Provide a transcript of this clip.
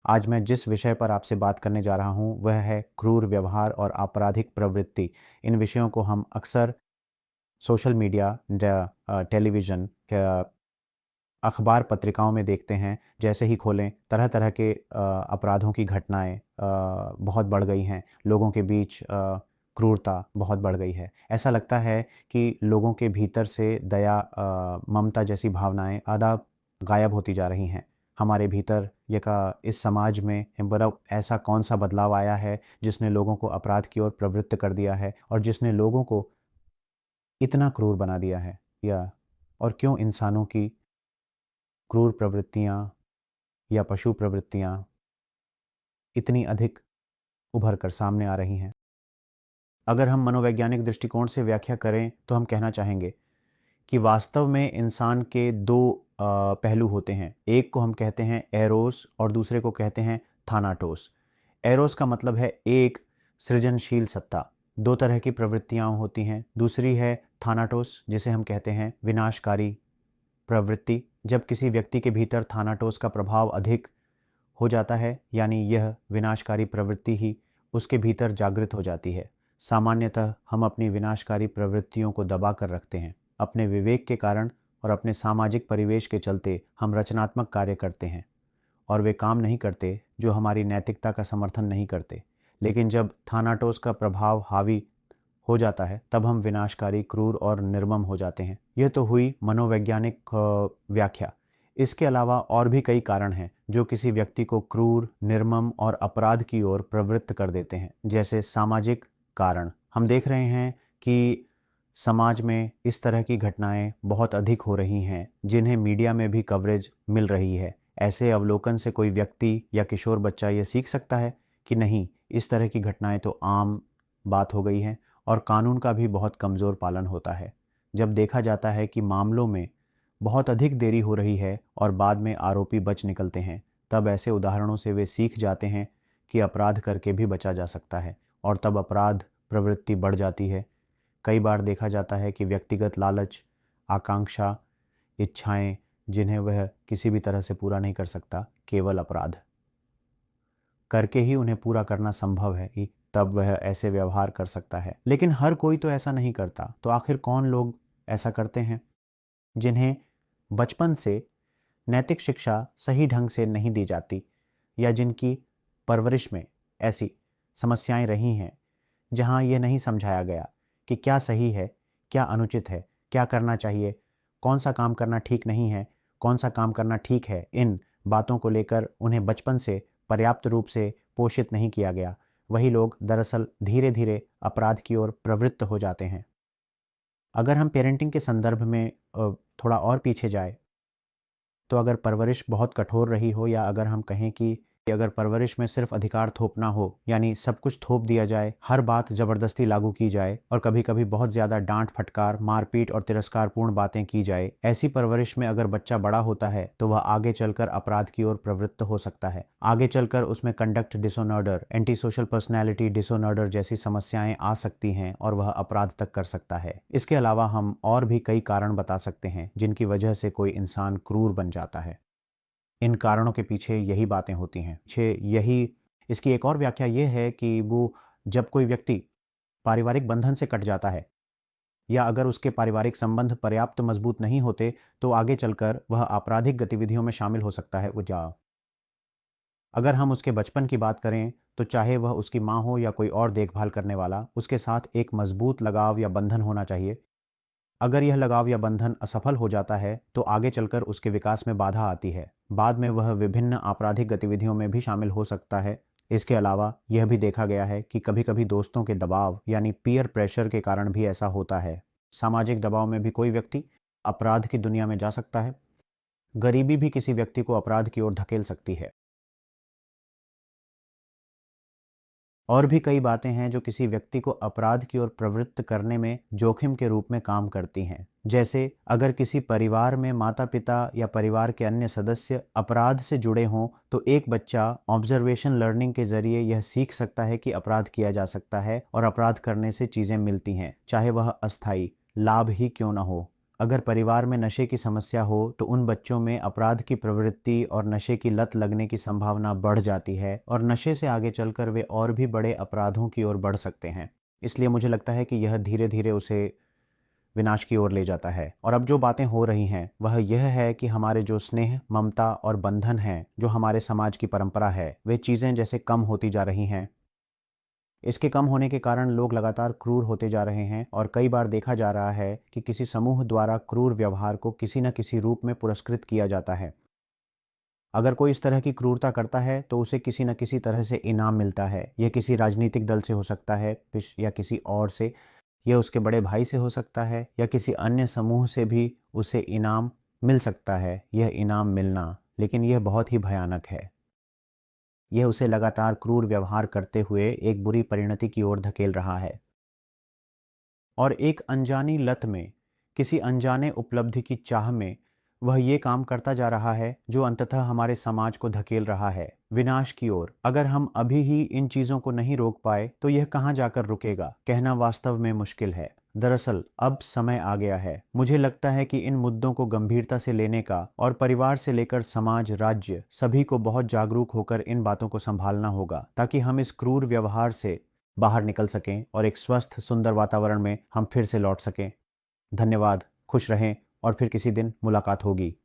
आज मैं जिस विषय पर आपसे बात करने जा रहा हूँ वह है क्रूर व्यवहार और आपराधिक प्रवृत्ति। इन विषयों को हम अक्सर सोशल मीडिया, टेलीविज़न, अखबार पत्रिकाओं में देखते हैं। जैसे ही खोलें तरह तरह के अपराधों की घटनाएं बहुत बढ़ गई हैं। लोगों के बीच क्रूरता बहुत बढ़ गई है। ऐसा लगता है कि लोगों के भीतर से दया, ममता जैसी भावनाएं आधा गायब होती जा रही हैं। हमारे भीतर ये का इस समाज में बड़ा ऐसा कौन सा बदलाव आया है जिसने लोगों को अपराध की ओर प्रवृत्त कर दिया है और जिसने लोगों को इतना क्रूर बना दिया है, या और क्यों इंसानों की क्रूर प्रवृत्तियाँ या पशु प्रवृत्तियाँ इतनी अधिक उभर कर सामने आ रही हैं। अगर हम मनोवैज्ञानिक दृष्टिकोण से व्याख्या करें तो हम कहना चाहेंगे कि वास्तव में इंसान के दो पहलू होते हैं। एक को हम कहते हैं एरोस और दूसरे को कहते हैं थानाटोस। एरोस का मतलब है एक सृजनशील सत्ता। दो तरह की प्रवृत्तियाँ होती हैं। दूसरी है थानाटोस, जिसे हम कहते हैं विनाशकारी प्रवृत्ति। जब किसी व्यक्ति के भीतर थानाटोस का प्रभाव अधिक हो जाता है, यानी यह विनाशकारी प्रवृत्ति ही उसके भीतर जागृत हो जाती है। सामान्यतः हम अपनी विनाशकारी प्रवृत्तियों को दबा कर रखते हैं। अपने विवेक के कारण और अपने सामाजिक परिवेश के चलते हम रचनात्मक कार्य करते हैं और वे काम नहीं करते जो हमारी नैतिकता का समर्थन नहीं करते। लेकिन जब थानाटोस का प्रभाव हावी हो जाता है तब हम विनाशकारी, क्रूर और निर्मम हो जाते हैं। यह तो हुई मनोवैज्ञानिक व्याख्या। इसके अलावा और भी कई कारण हैं जो किसी व्यक्ति को क्रूर, निर्मम और अपराध की ओर प्रवृत्त कर देते हैं। जैसे सामाजिक कारण, हम देख रहे हैं कि समाज में इस तरह की घटनाएं बहुत अधिक हो रही हैं जिन्हें मीडिया में भी कवरेज मिल रही है। ऐसे अवलोकन से कोई व्यक्ति या किशोर बच्चा ये सीख सकता है कि नहीं, इस तरह की घटनाएं तो आम बात हो गई हैं और कानून का भी बहुत कमज़ोर पालन होता है। जब देखा जाता है कि मामलों में बहुत अधिक देरी हो रही है और बाद में आरोपी बच निकलते हैं, तब ऐसे उदाहरणों से वे सीख जाते हैं कि अपराध करके भी बचा जा सकता है और तब अपराध प्रवृत्ति बढ़ जाती है। कई बार देखा जाता है कि व्यक्तिगत लालच, आकांक्षा, इच्छाएं जिन्हें वह किसी भी तरह से पूरा नहीं कर सकता, केवल अपराध करके ही उन्हें पूरा करना संभव है कि तब वह ऐसे व्यवहार कर सकता है। लेकिन हर कोई तो ऐसा नहीं करता। तो आखिर कौन लोग ऐसा करते हैं? जिन्हें बचपन से नैतिक शिक्षा सही ढंग से नहीं दी जाती या जिनकी परवरिश में ऐसी समस्याएं रही हैं जहां यह नहीं समझाया गया कि क्या सही है, क्या अनुचित है, क्या करना चाहिए, कौन सा काम करना ठीक नहीं है, कौन सा काम करना ठीक है। इन बातों को लेकर उन्हें बचपन से पर्याप्त रूप से पोषित नहीं किया गया। वही लोग दरअसल धीरे धीरे अपराध की ओर प्रवृत्त हो जाते हैं। अगर हम पेरेंटिंग के संदर्भ में थोड़ा और पीछे जाए, तो अगर परवरिश बहुत कठोर रही हो, या अगर हम कहें कि अगर परवरिश में सिर्फ अधिकार थोपना हो, यानी सब कुछ थोप दिया जाए, हर बात ज़बरदस्ती लागू की जाए और कभी कभी बहुत ज़्यादा डांट फटकार, मारपीट और तिरस्कारपूर्ण बातें की जाए, ऐसी परवरिश में अगर बच्चा बड़ा होता है तो वह आगे चलकर अपराध की ओर प्रवृत्त हो सकता है। आगे चलकर उसमें conduct disorder, anti social personality disorder जैसी समस्याएं आ सकती हैं और वह अपराध तक कर सकता है। इसके अलावा हम और भी कई कारण बता सकते हैं जिनकी वजह से कोई इंसान क्रूर बन जाता है। इन कारणों के पीछे यही बातें होती हैं। पीछे यही इसकी एक और व्याख्या ये है कि वो जब कोई व्यक्ति पारिवारिक बंधन से कट जाता है या अगर उसके पारिवारिक संबंध पर्याप्त मजबूत नहीं होते तो आगे चलकर वह आपराधिक गतिविधियों में शामिल हो सकता है। अगर हम उसके बचपन की बात करें तो चाहे वह उसकी माँ हो या कोई और देखभाल करने वाला, उसके साथ एक मजबूत लगाव या बंधन होना चाहिए। अगर यह लगाव या बंधन असफल हो जाता है तो आगे चलकर उसके विकास में बाधा आती है। बाद में वह विभिन्न आपराधिक गतिविधियों में भी शामिल हो सकता है। इसके अलावा यह भी देखा गया है कि कभी कभी दोस्तों के दबाव यानी पीयर प्रेशर के कारण भी ऐसा होता है। सामाजिक दबाव में भी कोई व्यक्ति अपराध की दुनिया में जा सकता है। गरीबी भी किसी व्यक्ति को अपराध की ओर धकेल सकती है। और भी कई बातें हैं जो किसी व्यक्ति को अपराध की ओर प्रवृत्त करने में जोखिम के रूप में काम करती हैं। जैसे अगर किसी परिवार में माता पिता या परिवार के अन्य सदस्य अपराध से जुड़े हों तो एक बच्चा ऑब्जर्वेशन लर्निंग के जरिए यह सीख सकता है कि अपराध किया जा सकता है और अपराध करने से चीज़ें मिलती हैं, चाहे वह अस्थायी लाभ ही क्यों ना हो। अगर परिवार में नशे की समस्या हो तो उन बच्चों में अपराध की प्रवृत्ति और नशे की लत लगने की संभावना बढ़ जाती है और नशे से आगे चलकर वे और भी बड़े अपराधों की ओर बढ़ सकते हैं। इसलिए मुझे लगता है कि यह धीरे धीरे उसे विनाश की ओर ले जाता है। और अब जो बातें हो रही हैं वह यह है कि हमारे जो स्नेह, ममता और बंधन हैं, जो हमारे समाज की परंपरा है, वे चीज़ें जैसे कम होती जा रही हैं। इसके कम होने के कारण लोग लगातार क्रूर होते जा रहे हैं और कई बार देखा जा रहा है कि किसी समूह द्वारा क्रूर व्यवहार को किसी न किसी रूप में पुरस्कृत किया जाता है। अगर कोई इस तरह की क्रूरता करता है तो उसे किसी न किसी तरह से इनाम मिलता है। यह किसी राजनीतिक दल से हो सकता है या किसी और से, यह उसके बड़े भाई से हो सकता है या किसी अन्य समूह से भी उसे इनाम मिल सकता है। यह इनाम मिलना, लेकिन यह बहुत ही भयानक है। यह उसे लगातार क्रूर व्यवहार करते हुए एक बुरी परिणति की ओर धकेल रहा है और एक अनजानी लत में, किसी अनजाने उपलब्धि की चाह में वह ये काम करता जा रहा है जो अंततः हमारे समाज को धकेल रहा है विनाश की ओर। अगर हम अभी ही इन चीज़ों को नहीं रोक पाए तो यह कहाँ जाकर रुकेगा, कहना वास्तव में मुश्किल है। दरअसल अब समय आ गया है। मुझे लगता है कि इन मुद्दों को गंभीरता से लेने का और परिवार से लेकर समाज, राज्य, सभी को बहुत जागरूक होकर इन बातों को संभालना होगा ताकि हम इस क्रूर व्यवहार से बाहर निकल सकें और एक स्वस्थ, सुंदर वातावरण में हम फिर से लौट सकें। धन्यवाद, खुश रहें और फिर किसी दिन मुलाकात होगी।